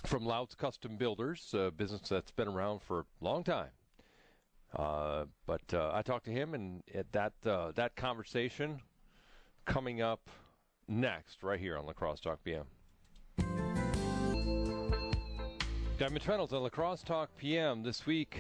from Lautz Custom Builders, a business that's been around for a long time. But I talked to him, and at that conversation coming up next, right here on La Crosse Talk PM. I'm Mitch Reynolds on La Crosse Talk PM this week,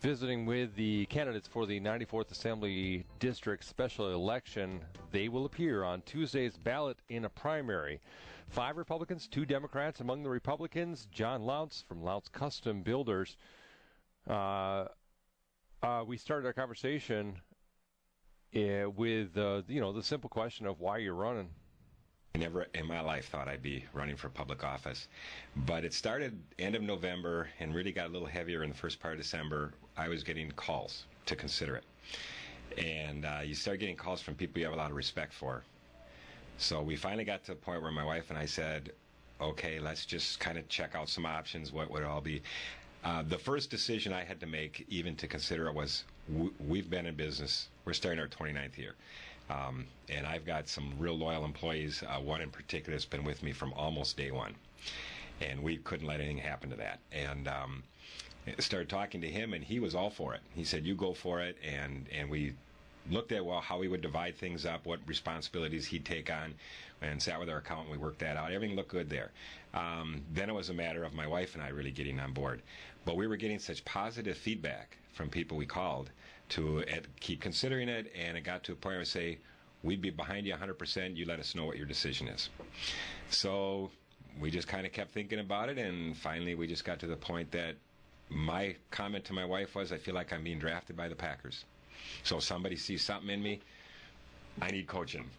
visiting with the candidates for the 94th Assembly District special election. They will appear on Tuesday's ballot in a primary. 5 Republicans, 2 Democrats. Among the Republicans, John Lautz from Lautz Custom Builders. We started our conversation with the simple question of why you're running. I never in my life thought I'd be running for public office, but it started end of November and really got a little heavier in the first part of December. I was getting calls to consider it, and you start getting calls from people you have a lot of respect for. So we finally got to a point where my wife and I said, okay, let's just kind of check out some options. What would it all be? The first decision I had to make, even to consider it, was we've been in business. We're starting our 29th year. And I've got some real loyal employees, one in particular that's been with me from almost day one. And we couldn't let anything happen to that. And started talking to him, and he was all for it. He said, you go for it. And we looked at, how we would divide things up, what responsibilities he'd take on, and sat with our accountant. We worked that out. Everything looked good there. Then it was a matter of my wife and I really getting on board. But we were getting such positive feedback from people we called to keep considering it, and it got to a point where I say, we'd be behind you 100%. You let us know what your decision is. So we just kind of kept thinking about it, and finally we just got to the point that my comment to my wife was, I feel like I'm being drafted by the Packers. So if somebody sees something in me, I need coaching.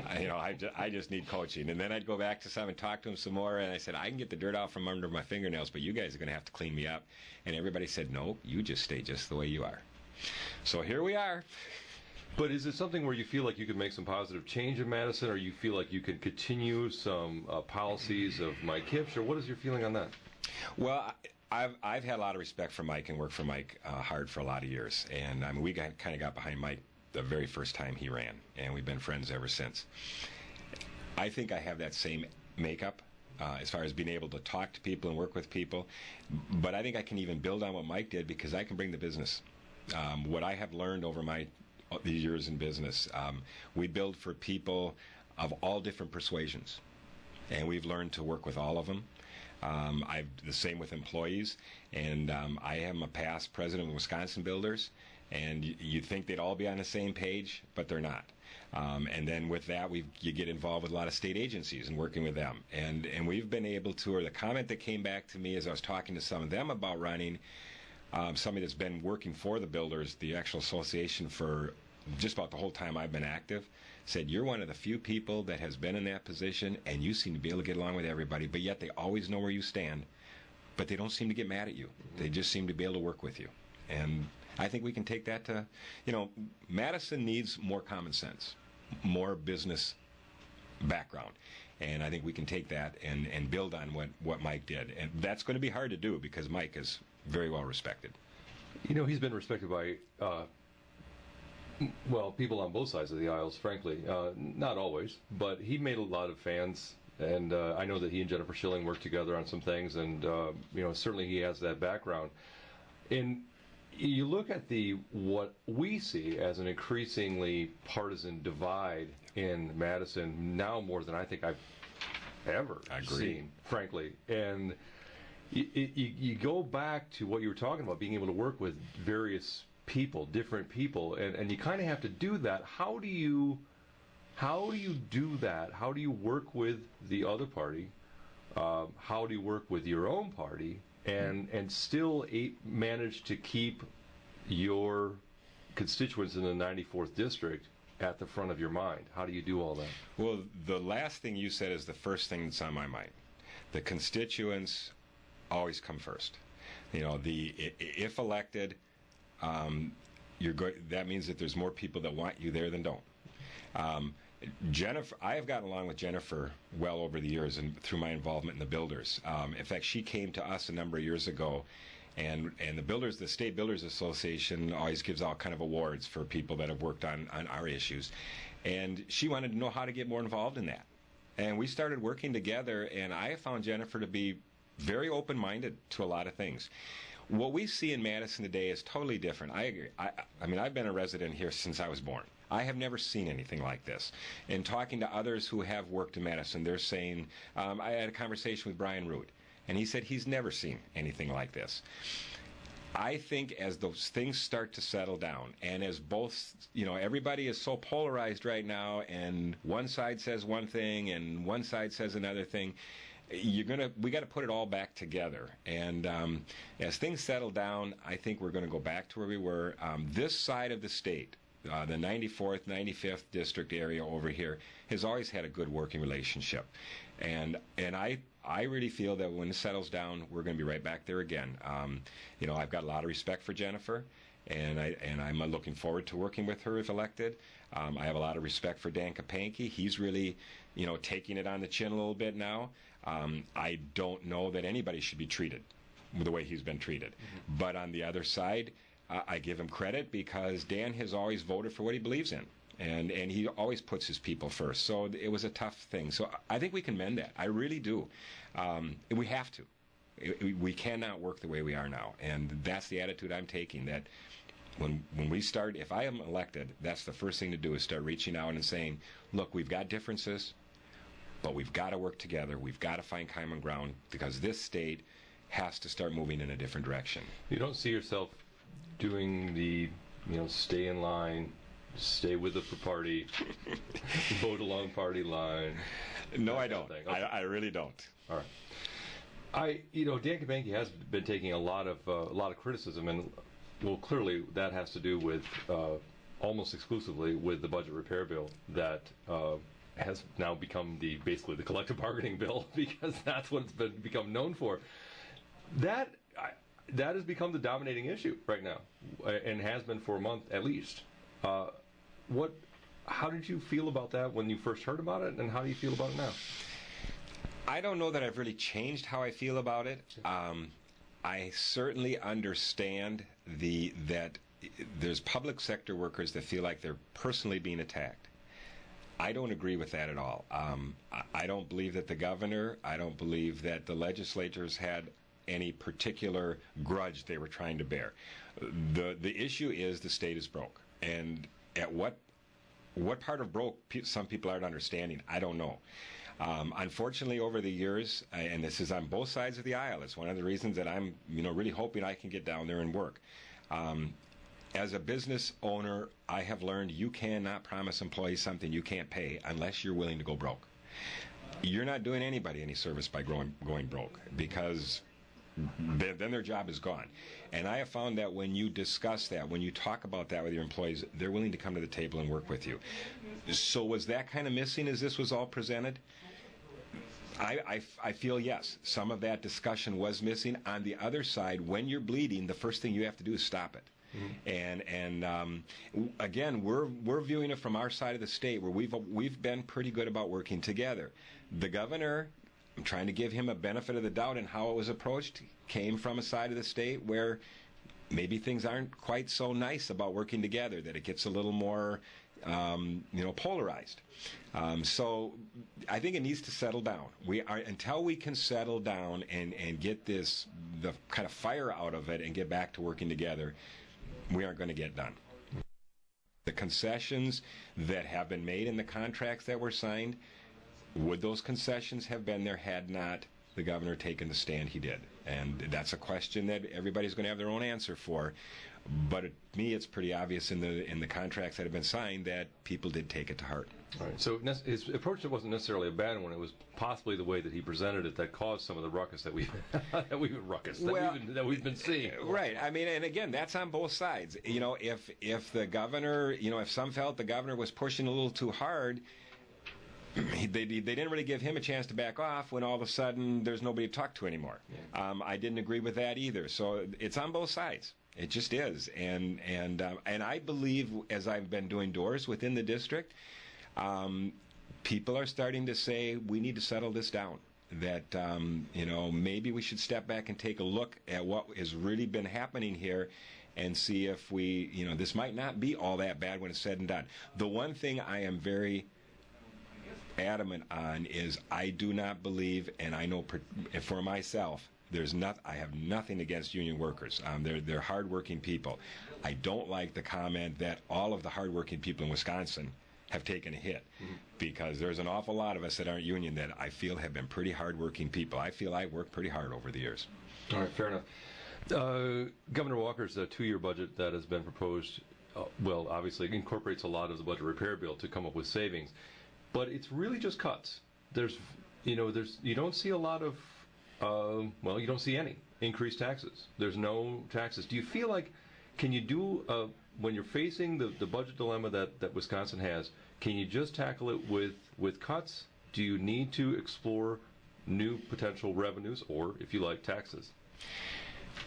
I just need coaching. And then I'd go back to some and talk to him some more, and I said, I can get the dirt out from under my fingernails, but you guys are going to have to clean me up. And everybody said, no, you just stay just the way you are. So here we are. But is it something where you feel like you could make some positive change in Madison, or you feel like you can continue some policies of Mike Hipsch, or what is your feeling on that? Well, I've had a lot of respect for Mike and worked for Mike hard for a lot of years. And I mean, we kind of got behind Mike the very first time he ran, and we've been friends ever since. I think I have that same makeup as far as being able to talk to people and work with people. But I think I can even build on what Mike did, because I can bring the business. What I have learned over these years in business, we build for people of all different persuasions, and we've learned to work with all of them. The same with employees, and I am a past president of Wisconsin Builders, and you'd think they'd all be on the same page, but they're not. And then with that, you get involved with a lot of state agencies and working with them. And we've been able to, or the comment that came back to me as I was talking to some of them about running, somebody that's been working for the builders, the actual association, for just about the whole time I've been active, said, you're one of the few people that has been in that position, and you seem to be able to get along with everybody, but yet they always know where you stand, but they don't seem to get mad at you. They just seem to be able to work with you. And I think we can take that to, Madison needs more common sense, more business background. And I think we can take that and build on what Mike did. And that's going to be hard to do, because Mike is very well respected. He's been respected by people on both sides of the aisles, frankly. Not always, but he made a lot of fans, and I know that he and Jennifer Schilling worked together on some things, and certainly he has that background. And you look at what we see as an increasingly partisan divide in Madison now, more than I think I've ever seen, frankly. And you go back to what you were talking about, being able to work with various people, different people, and you kind of have to do that. How do you do that? How do you work with the other party? How do you work with your own party and still manage to keep your constituents in the 94th district at the front of your mind? How do you do all that? Well, the last thing you said is the first thing that's on my mind. The constituents always come first. If elected, that means that there's more people that want you there than don't. Jennifer, I have gotten along with Jennifer well over the years, and through my involvement in the builders. In fact, she came to us a number of years ago, and the State Builders Association always gives out kind of awards for people that have worked on our issues, and she wanted to know how to get more involved in that. And we started working together, and I found Jennifer to be very open-minded to a lot of things. What we see in Madison today is totally different. I agree. I mean, I've been a resident here since I was born. I have never seen anything like this. And talking to others who have worked in Madison, they're saying, I had a conversation with Brian Root, and he said he's never seen anything like this. I think as those things start to settle down, and as both, everybody is so polarized right now, and one side says one thing and one side says another thing, we got to put it all back together. And as things settle down, I think we're going to go back to where we were. This side of the state, the 94th, 95th district area over here, has always had a good working relationship. And I really feel that when it settles down, we're going to be right back there again. I've got a lot of respect for Jennifer, and I'm looking forward to working with her if elected. I have a lot of respect for Dan Kapanke. He's really, taking it on the chin a little bit now. I don't know that anybody should be treated the way he's been treated. Mm-hmm. But on the other side, I give him credit because Dan has always voted for what he believes in. And he always puts his people first. So it was a tough thing. So I think we can mend that. I really do. We have to. We cannot work the way we are now. And that's the attitude I'm taking, that when we start, if I am elected, that's the first thing to do, is start reaching out and saying, look, we've got differences, but we've got to work together. We've got to find common ground, because this state has to start moving in a different direction. You don't see yourself doing the, stay in line, stay with the party, vote along party line? No, I don't. Okay. I really don't. All right. Dan Kapanke has been taking a lot of criticism, and clearly that has to do with almost exclusively with the budget repair bill that has now become basically the collective bargaining bill, because that's what it's become known for. That has become the dominating issue right now, and has been for a month at least. How did you feel about that when you first heard about it, and how do you feel about it now? I don't know that I've really changed how I feel about it. I certainly understand that there's public sector workers that feel like they're personally being attacked. I don't agree with that at all. I don't believe that the governor, I don't believe that the legislators had any particular grudge they were trying to bear. The issue is the state is broke. And at what part of broke some people aren't understanding, I don't know. Unfortunately, over the years, and this is on both sides of the aisle, it's one of the reasons that I'm really hoping I can get down there and work. As a business owner, I have learned you cannot promise employees something you can't pay unless you're willing to go broke. You're not doing anybody any service by going broke, because then their job is gone. And I have found that when you discuss that, when you talk about that with your employees, they're willing to come to the table and work with you. So was that kind of missing as this was all presented? I feel yes. Some of that discussion was missing. On the other side, when you're bleeding, the first thing you have to do is stop it. Mm-hmm. And again, we're viewing it from our side of the state, where we've been pretty good about working together. The governor, I'm trying to give him a benefit of the doubt in how it was approached, came from a side of the state where maybe things aren't quite so nice about working together, that it gets a little more polarized. So I think it needs to settle down. Until we can settle down and get the kind of fire out of it and get back to working together, we aren't going to get done. The concessions that have been made in the contracts that were signed, would those concessions have been there had not the governor taken the stand he did? And that's a question that everybody's going to have their own answer for. But to me, it's pretty obvious in the contracts that have been signed that people did take it to heart. All right. So his approach wasn't necessarily a bad one. It was possibly the way that he presented it that caused some of the ruckus that we've been seeing. Right. I mean, and again, that's on both sides. If the governor, if some felt the governor was pushing a little too hard, they didn't really give him a chance to back off when all of a sudden there's nobody to talk to anymore. Yeah. I didn't agree with that either. So it's on both sides. It just is. And I believe, as I've been doing doors within the district, people are starting to say we need to settle this down. That maybe we should step back and take a look at what has really been happening here, and see if this might not be all that bad when it's said and done. The one thing I am very adamant on is I do not believe, and I know for myself, I have nothing against union workers. They're hardworking people. I don't like the comment that all of the hardworking people in Wisconsin have taken a hit, because there's an awful lot of us that aren't union that I feel have been pretty hardworking people. I feel I worked pretty hard over the years. All right, fair enough. Governor Walker's 2-year budget that has been proposed, well, obviously incorporates a lot of the budget repair bill to come up with savings, but it's really just cuts. You don't see a lot of, you don't see any increased taxes. There's no taxes. Do you feel like, can you do, when you're facing the budget dilemma that Wisconsin has, can you just tackle it with cuts? Do you need to explore new potential revenues, or, if you like, taxes?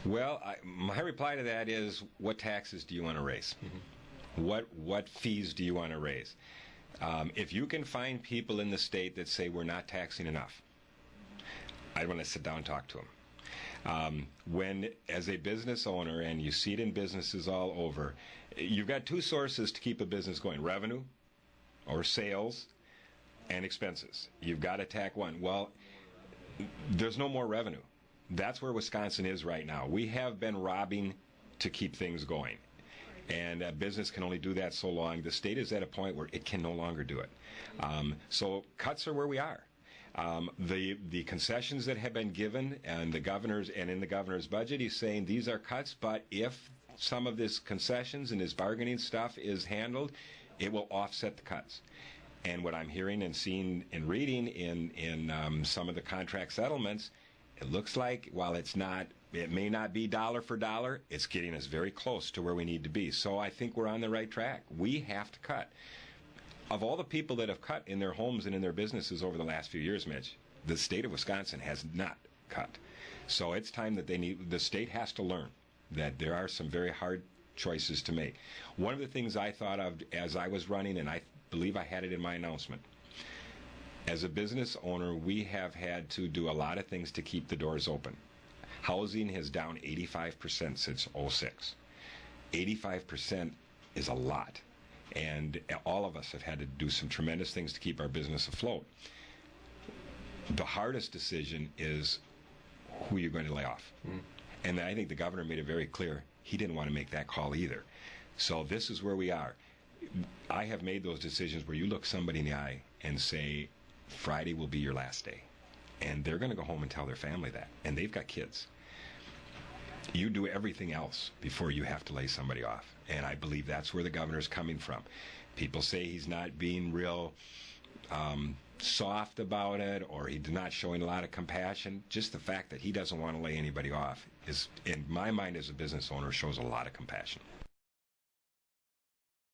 Well, my reply to that is, what taxes do you want to raise? What fees do you want to raise? If you can find people in the state that say we're not taxing enough, I want to sit down and talk to them. When, as a business owner, and you see it in businesses all over, you've got two sources to keep a business going: revenue, or sales, and expenses. You've got to tack one. Well, there's no more revenue. That's where Wisconsin is right now. We have been robbing to keep things going, and a business can only do that so long. The state is at a point where it can no longer do it. So cuts are where we are. The concessions that have been given, and in the governor's budget, he's saying these are cuts, but if some of this concessions and his bargaining stuff is handled, it will offset the cuts. And what I'm hearing and seeing and reading in some of the contract settlements, it looks like, while it may not be dollar for dollar, it's getting us very close to where we need to be. So I think we're on the right track. We have to cut. Of all the people that have cut in their homes and in their businesses over the last few years, Mitch, the state of Wisconsin has not cut. So it's time that the state has to learn that there are some very hard choices to make. One of the things I thought of as I was running, and I believe I had it in my announcement, as a business owner, we have had to do a lot of things to keep the doors open. Housing has down 85% since '06. 85% is a lot. And all of us have had to do some tremendous things to keep our business afloat. The hardest decision is who you're going to lay off. And I think the governor made it very clear he didn't want to make that call either. So this is where we are. I have made those decisions where you look somebody in the eye and say, Friday will be your last day. And they're going to go home and tell their family that. And they've got kids. You do everything else before you have to lay somebody off. And I believe that's where the governor's coming from. People say he's not being real soft about it, or he's not showing a lot of compassion. Just the fact that he doesn't want to lay anybody off is, in my mind as a business owner, shows a lot of compassion.